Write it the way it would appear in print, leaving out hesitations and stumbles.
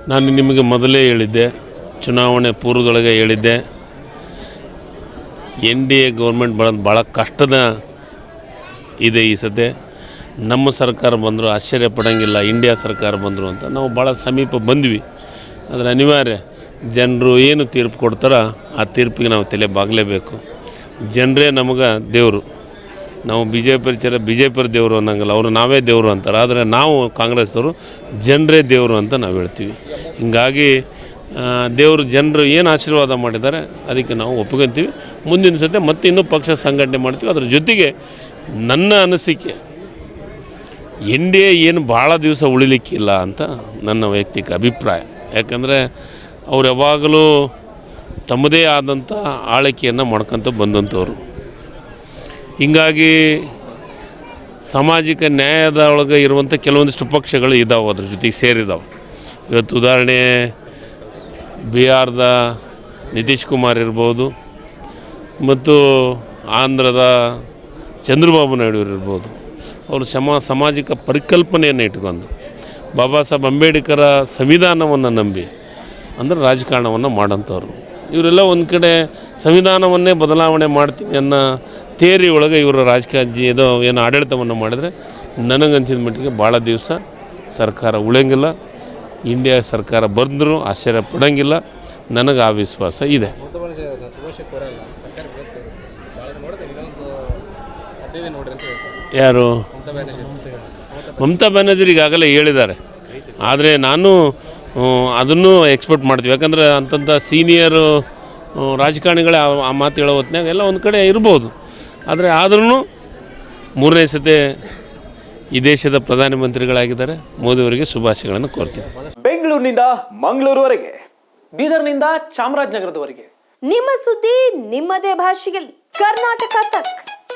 ನಾನು ನಿಮಗೆ ಮೊದಲೇ ಹೇಳಿದ್ದೆ, ಚುನಾವಣೆ ಪೂರ್ವದೊಳಗೆ ಹೇಳಿದ್ದೆ, NDA ಗೌರ್ಮೆಂಟ್ ಭಾಳ ಕಷ್ಟದ ಇದೆ ಈ ಸದ್ಯ. ನಮ್ಮ ಸರ್ಕಾರ ಬಂದರು ಆಶ್ಚರ್ಯ ಪಡೋಂಗಿಲ್ಲ, ಇಂಡಿಯಾ ಸರ್ಕಾರ ಬಂದರು ಅಂತ ನಾವು ಭಾಳ ಸಮೀಪ ಬಂದ್ವಿ. ಆದರೆ ಅನಿವಾರ್ಯ, ಜನರು ಏನು ತೀರ್ಪು ಕೊಡ್ತಾರೋ ಆ ತೀರ್ಪಿಗೆ ನಾವು ತಲೆ ಬಾಗಲೇಬೇಕು. ಜನರೇ ನಮಗೆ ದೇವರು. ನಾವು ಬಿ ಜೆ ಪಿ ದೇವರು ಅನ್ನೋಂಗಿಲ್ಲ, ಅವರು ನಾವೇ ದೇವರು ಅಂತಾರೆ. ಆದರೆ ನಾವು ಕಾಂಗ್ರೆಸ್ದವರು ಜನರೇ ದೇವರು ಅಂತ ನಾವು ಹೇಳ್ತೀವಿ. ಹೀಗಾಗಿ ದೇವರು ಜನರು ಏನು ಆಶೀರ್ವಾದ ಮಾಡಿದ್ದಾರೆ ಅದಕ್ಕೆ ನಾವು ಒಪ್ಕೊತೀವಿ. ಮುಂದಿನ ಸತಿ ಮತ್ತೆ ಇನ್ನೂ ಪಕ್ಷ ಸಂಘಟನೆ ಮಾಡ್ತೀವಿ. ಅದರ ಜೊತೆಗೆ ನನ್ನ ಅನಿಸಿಕೆ, NDA ಏನು ಭಾಳ ದಿವಸ ಉಳಿಲಿಕ್ಕಿಲ್ಲ ಅಂತ ನನ್ನ ವೈಯಕ್ತಿಕ ಅಭಿಪ್ರಾಯ. ಯಾಕಂದರೆ ಅವ್ರು ಯಾವಾಗಲೂ ತಮ್ಮದೇ ಆದಂಥ ಆಳ್ವಿಕೆಯನ್ನು ಮಾಡ್ಕೊತ ಬಂದಂಥವ್ರು. ಹೀಗಾಗಿ ಸಾಮಾಜಿಕ ನ್ಯಾಯದ ಒಳಗೆ ಇರುವಂಥ ಕೆಲವೊಂದಿಷ್ಟು ಪಕ್ಷಗಳು ಇದ್ದಾವೆ, ಅದ್ರ ಜೊತೆಗೆ ಸೇರಿದ್ದಾವೆ. ಇವತ್ತು ಉದಾಹರಣೆ ಬಿಹಾರದ ನಿತೀಶ್ ಕುಮಾರ್ ಇರ್ಬೋದು, ಮತ್ತು ಆಂಧ್ರದ ಚಂದ್ರಬಾಬು ನಾಯ್ಡು ಇರ್ಬೋದು. ಅವರು ಸಾಮಾಜಿಕ ಪರಿಕಲ್ಪನೆಯನ್ನು ಇಟ್ಕೊಂಡು ಬಾಬಾ ಸಾಹೇಬ್ ಅಂಬೇಡ್ಕರ ಸಂವಿಧಾನವನ್ನು ನಂಬಿ ಅಂದರೆ ರಾಜಕಾರಣವನ್ನು ಮಾಡೋಂಥವ್ರು. ಇವರೆಲ್ಲ ಒಂದು ಕಡೆ ಸಂವಿಧಾನವನ್ನೇ ಬದಲಾವಣೆ ಮಾಡ್ತೀನಿ ಅನ್ನೋ ಥಿಯರಿ ಒಳಗೆ ಇವರು ರಾಜಕೀಯ ಏನು ಆಡಳಿತವನ್ನು ಮಾಡಿದರೆ ನನಗನ್ಸಿದ ಮಟ್ಟಿಗೆ ಭಾಳ ದಿವಸ ಸರ್ಕಾರ ಉಳಿಯಂಗಿಲ್ಲ. ಇಂಡಿಯಾ ಸರ್ಕಾರ ಬಂದರೂ ಆಶ್ಚರ್ಯ ಪಡೋಂಗಿಲ್ಲ. ನನಗೆ ಆ ವಿಶ್ವಾಸ ಇದೆ. ಯಾರು? ಮಮತಾ ಬ್ಯಾನರ್ಜಿ ಈಗಾಗಲೇ ಹೇಳಿದ್ದಾರೆ. ಆದರೆ ನಾನು ಅದನ್ನು ಎಕ್ಸ್ಪೆಕ್ಟ್ ಮಾಡ್ತೀವಿ. ಯಾಕಂದರೆ ಅಂತಂಥ ಸೀನಿಯರು ರಾಜಕಾರಣಿಗಳೇ ಆ ಮಾತು ಹೇಳೋ ಹೊತ್ತಿನಾಗ ಎಲ್ಲ ಒಂದು ಕಡೆ ಇರ್ಬೋದು. ಆದರೆ ಆದ್ರೂ ಮೂರನೇ ಸತಿ ಈ ದೇಶದ ಪ್ರಧಾನಮಂತ್ರಿಗಳಾಗಿದ್ದಾರೆ. ಮೋದಿಯವರಿಗೆ ಶುಭಾಶಯಗಳನ್ನು ಕೋರ್ತೀವಿ. ಬೆಂಗಳೂರಿನಿಂದ ಮಂಗಳೂರುವರೆಗೆ, ಬೀದರ್ನಿಂದ ಚಾಮರಾಜನಗರದವರೆಗೆ ನಿಮ್ಮ ಸುದ್ದಿ ನಿಮ್ಮದೇ ಭಾಷೆಯಲ್ಲಿ. ಕರ್ನಾಟಕ ತಕ್.